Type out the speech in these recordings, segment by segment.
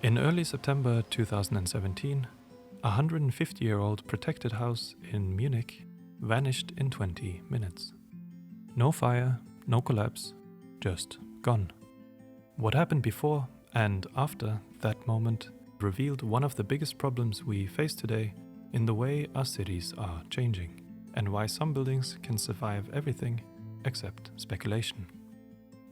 In early September 2017, a 150-year-old protected house in Munich vanished in 20 minutes. No fire, no collapse, just gone. What happened before and after that moment revealed one of the biggest problems we face today in the way our cities are changing, and why some buildings can survive everything except speculation.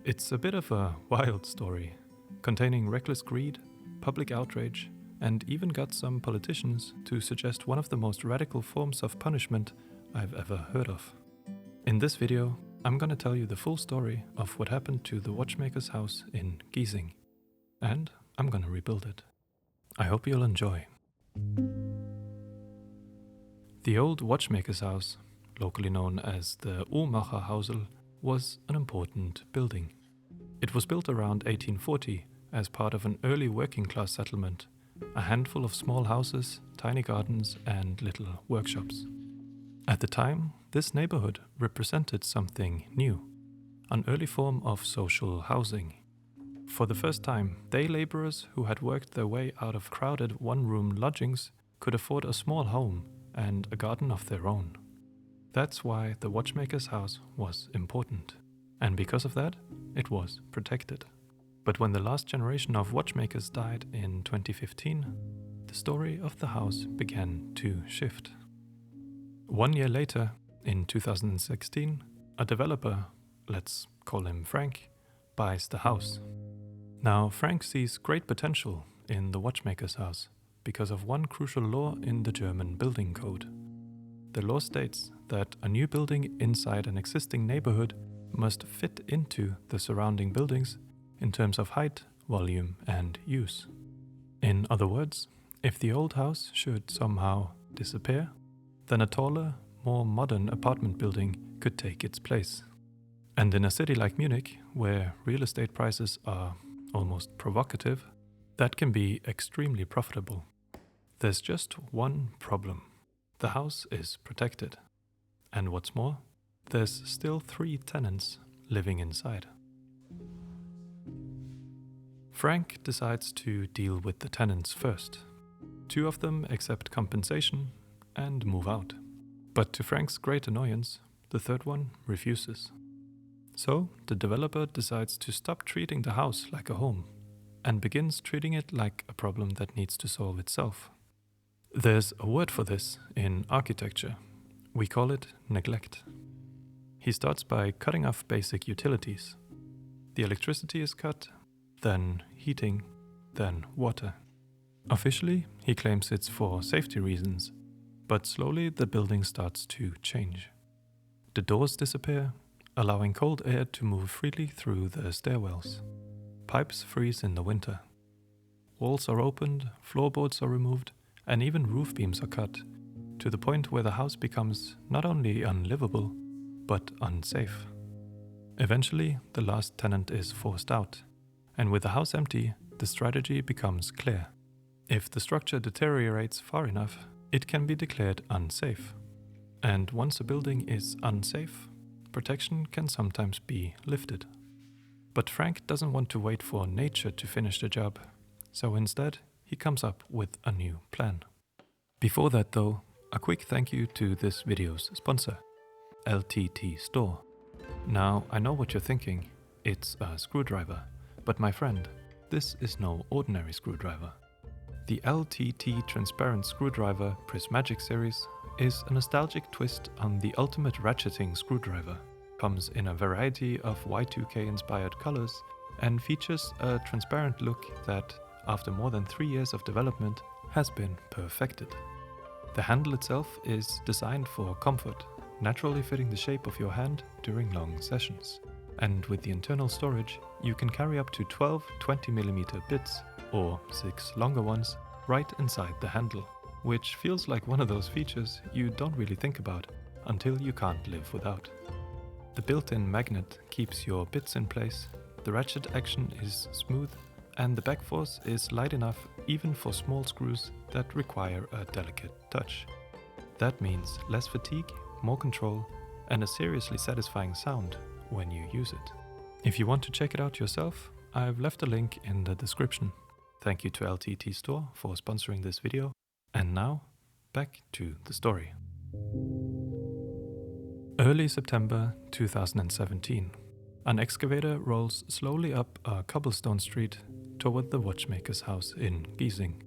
It's a bit of a wild story, containing reckless greed, public outrage, and even got some politicians to suggest one of the most radical forms of punishment I've ever heard of. In this video, I'm gonna tell you the full story of what happened to the Watchmaker's house in Giesing, and I'm gonna rebuild it. I hope you'll enjoy. The old Watchmaker's house, locally known as the Uhrmacherhäusl, was an important building. It was built around 1840 as part of an early working-class settlement, a handful of small houses, tiny gardens, and little workshops. At the time, this neighborhood represented something new, an early form of social housing. For the first time, day laborers who had worked their way out of crowded one-room lodgings could afford a small home and a garden of their own. That's why the Watchmaker's house was important, and because of that, it was protected. But when the last generation of watchmakers died in 2015, the story of the house began to shift. 1 year later, in 2016, a developer, let's call him Frank, buys the house. Now, Frank sees great potential in the Watchmaker's house because of one crucial law in the German building code. The law states that a new building inside an existing neighborhood must fit into the surrounding buildings in terms of height, volume, and use. In other words, if the old house should somehow disappear, then a taller, more modern apartment building could take its place. And in a city like Munich, where real estate prices are almost provocative, that can be extremely profitable. There's just one problem. The house is protected. And what's more, there's still 3 tenants living inside. Frank decides to deal with the tenants first. 2 of them accept compensation and move out. But to Frank's great annoyance, the 3rd one refuses. So the developer decides to stop treating the house like a home and begins treating it like a problem that needs to solve itself. There's a word for this in architecture. We call it neglect. He starts by cutting off basic utilities. The electricity is cut, then heating, then water. Officially, he claims it's for safety reasons, but slowly the building starts to change. The doors disappear, allowing cold air to move freely through the stairwells. Pipes freeze in the winter. Walls are opened, floorboards are removed, and even roof beams are cut, to the point where the house becomes not only unlivable, but unsafe. Eventually, the last tenant is forced out, and with the house empty, the strategy becomes clear. If the structure deteriorates far enough, it can be declared unsafe. And once a building is unsafe, protection can sometimes be lifted. But Frank doesn't want to wait for nature to finish the job, so instead, he comes up with a new plan. Before that though, a quick thank you to this video's sponsor, LTT Store. Now, I know what you're thinking, it's a screwdriver, but my friend, this is no ordinary screwdriver. The LTT Transparent Screwdriver Prismagic series is a nostalgic twist on the ultimate ratcheting screwdriver, comes in a variety of Y2K inspired colors, and features a transparent look that, after more than 3 years of development, has been perfected. The handle itself is designed for comfort, naturally fitting the shape of your hand during long sessions. And with the internal storage, you can carry up to 12 20mm bits, or 6 longer ones, right inside the handle, which feels like one of those features you don't really think about until you can't live without. The built-in magnet keeps your bits in place, the ratchet action is smooth, and the back force is light enough even for small screws that require a delicate touch. That means less fatigue, more control, and a seriously satisfying sound when you use it. If you want to check it out yourself, I've left a link in the description. Thank you to LTT Store for sponsoring this video. And now, back to the story. Early September 2017, an excavator rolls slowly up a cobblestone street toward the watchmaker's house in Giesing.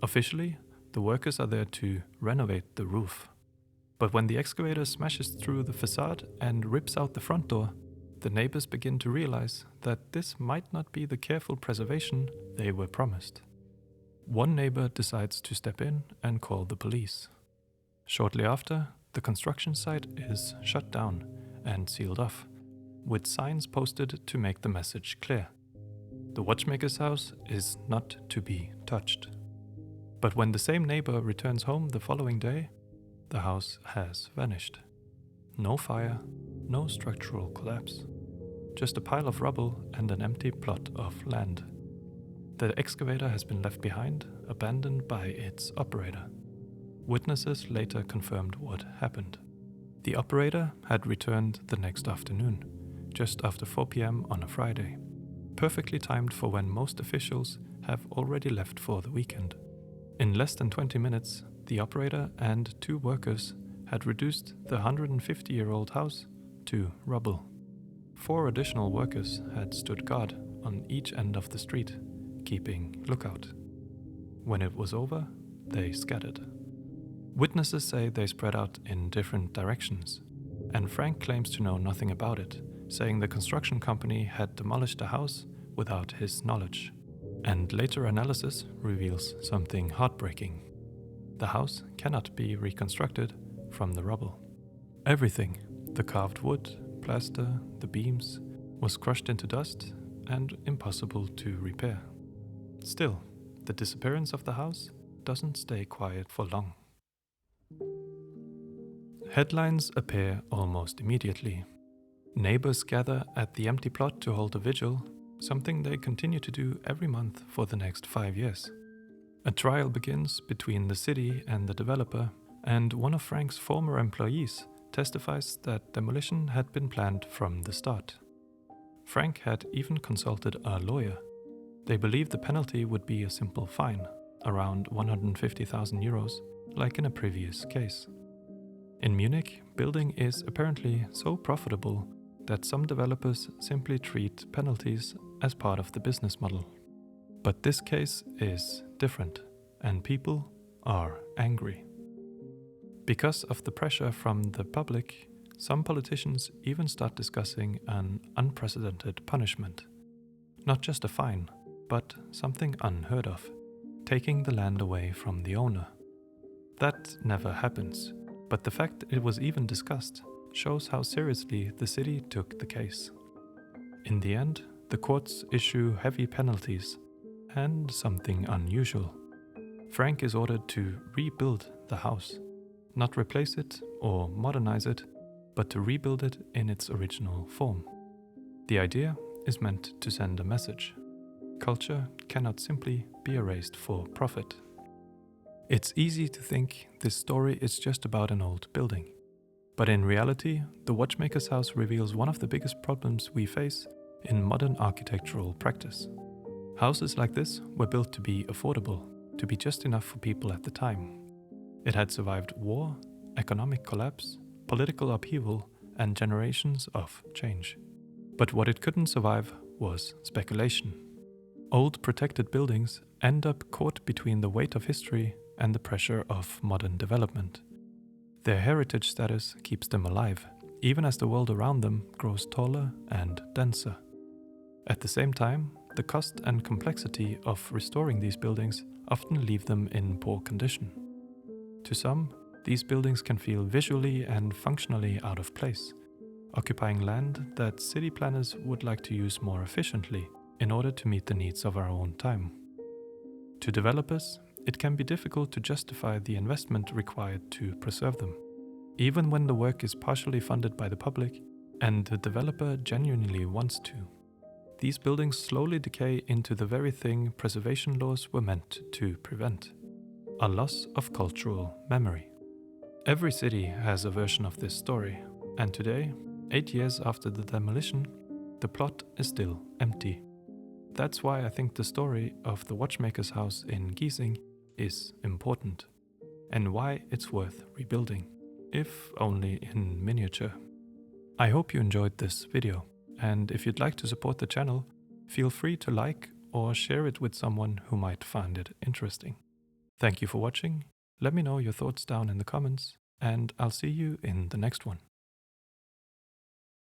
Officially, the workers are there to renovate the roof. But when the excavator smashes through the facade and rips out the front door, the neighbors begin to realize that this might not be the careful preservation they were promised. One neighbor decides to step in and call the police. Shortly after, the construction site is shut down and sealed off, with signs posted to make the message clear. The watchmaker's house is not to be touched. But when the same neighbor returns home the following day, the house has vanished. No fire, no structural collapse. Just a pile of rubble and an empty plot of land. The excavator has been left behind, abandoned by its operator. Witnesses later confirmed what happened. The operator had returned the next afternoon, just after 4 p.m. on a Friday, perfectly timed for when most officials have already left for the weekend. In less than 20 minutes, the operator and 2 workers had reduced the 150-year-old house to rubble. 4 additional workers had stood guard on each end of the street, keeping lookout. When it was over, they scattered. Witnesses say they spread out in different directions, and Frank claims to know nothing about it, saying the construction company had demolished the house without his knowledge. And later analysis reveals something heartbreaking. The house cannot be reconstructed from the rubble. Everything, the carved wood, plaster, the beams, was crushed into dust and impossible to repair. Still, the disappearance of the house doesn't stay quiet for long. Headlines appear almost immediately. Neighbors gather at the empty plot to hold a vigil, something they continue to do every month for the next 5 years. A trial begins between the city and the developer, and one of Frank's former employees testifies that demolition had been planned from the start. Frank had even consulted a lawyer. They believed the penalty would be a simple fine, around 150,000 euros, like in a previous case. In Munich, building is apparently so profitable that some developers simply treat penalties as part of the business model. But this case is different, and people are angry. Because of the pressure from the public, some politicians even start discussing an unprecedented punishment. Not just a fine, but something unheard of, taking the land away from the owner. That never happens, but the fact it was even discussed shows how seriously the city took the case. In the end, the courts issue heavy penalties and something unusual. Frank is ordered to rebuild the house, not replace it or modernize it, but to rebuild it in its original form. The idea is meant to send a message. Culture cannot simply be erased for profit. It's easy to think this story is just about an old building. But in reality, the watchmaker's house reveals one of the biggest problems we face in modern architectural practice. Houses like this were built to be affordable, to be just enough for people at the time. It had survived war, economic collapse, political upheaval, and generations of change. But what it couldn't survive was speculation. Old protected buildings end up caught between the weight of history and the pressure of modern development. Their heritage status keeps them alive, even as the world around them grows taller and denser. At the same time, the cost and complexity of restoring these buildings often leave them in poor condition. To some, these buildings can feel visually and functionally out of place, occupying land that city planners would like to use more efficiently in order to meet the needs of our own time. To developers, it can be difficult to justify the investment required to preserve them, even when the work is partially funded by the public and the developer genuinely wants to. These buildings slowly decay into the very thing preservation laws were meant to prevent: a loss of cultural memory. Every city has a version of this story, and today, 8 years after the demolition, the plot is still empty. that's why I think the story of the watchmaker's house in Giesing is important, and why it's worth rebuilding, if only in miniature. I hope you enjoyed this video, and if you'd like to support the channel, feel free to like or share it with someone who might find it interesting. Thank you for watching, let me know your thoughts down in the comments, and I'll see you in the next one.